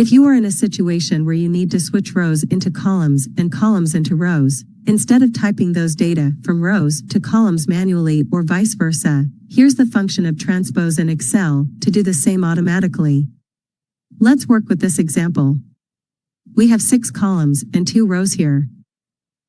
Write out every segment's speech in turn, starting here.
If you are in a situation where you need to switch rows into columns and columns into rows, instead of typing those data from rows to columns manually or vice versa, here's the function of Transpose in Excel to do the same automatically. Let's work with this example. We have 6 columns and 2 rows here.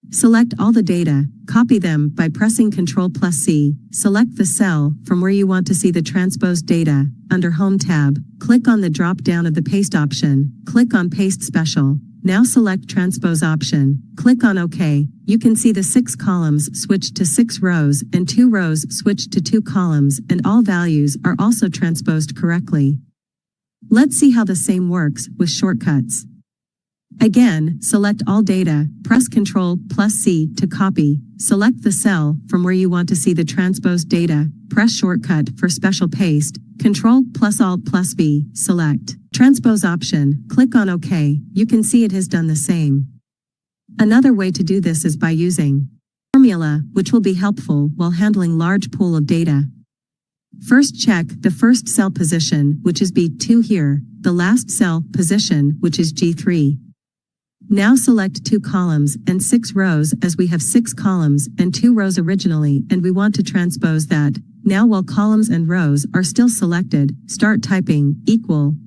Select all the data, copy them by pressing Ctrl+C, select the cell from where you want to see the transposed data. Under Home tab, click on the drop-down of the Paste option, click on Paste Special. Now select Transpose option, click on OK. You can see the 6 columns switched to 6 rows and 2 rows switched to 2 columns, and all values are also transposed correctly. Let's see how the same works with shortcuts. Again, select all data, press Ctrl+C to copy, select the cell from where you want to see the transposed data, press shortcut for special paste, Ctrl+Alt+V, select Transpose option, click on OK. You can see it has done the same. Another way to do this is by using formula, which will be helpful while handling large pool of data. First check the first cell position, which is B2 here, the last cell position, which is G3. Now select 2 columns and 6 rows, as we have 6 columns and 2 rows originally, and we want to transpose that. Now while columns and rows are still selected, start typing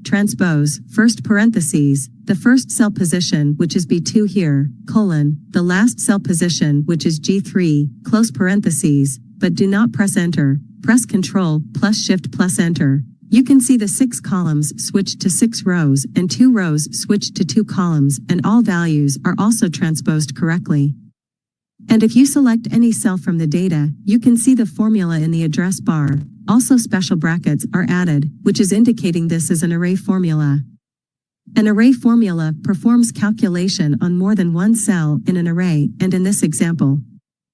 transpose, first parentheses, the first cell position, which is B2 here, the last cell position, which is G3, close parentheses, but do not press enter, press Ctrl+Shift+Enter. You can see the 6 columns switched to 6 rows and 2 rows switched to 2 columns, and all values are also transposed correctly. And if you select any cell from the data, you can see the formula in the address bar. Also special brackets are added, which is indicating this is an array formula. An array formula performs calculation on more than one cell in an array, and in this example,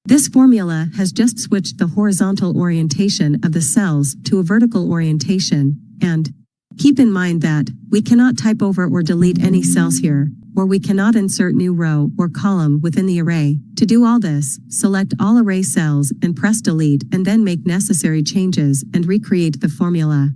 this formula has just switched the horizontal orientation of the cells to a vertical orientation, and keep in mind that we cannot type over or delete any cells here, or we cannot insert new row or column within the array. To do all this, select all array cells and press delete, and then make necessary changes and recreate the formula.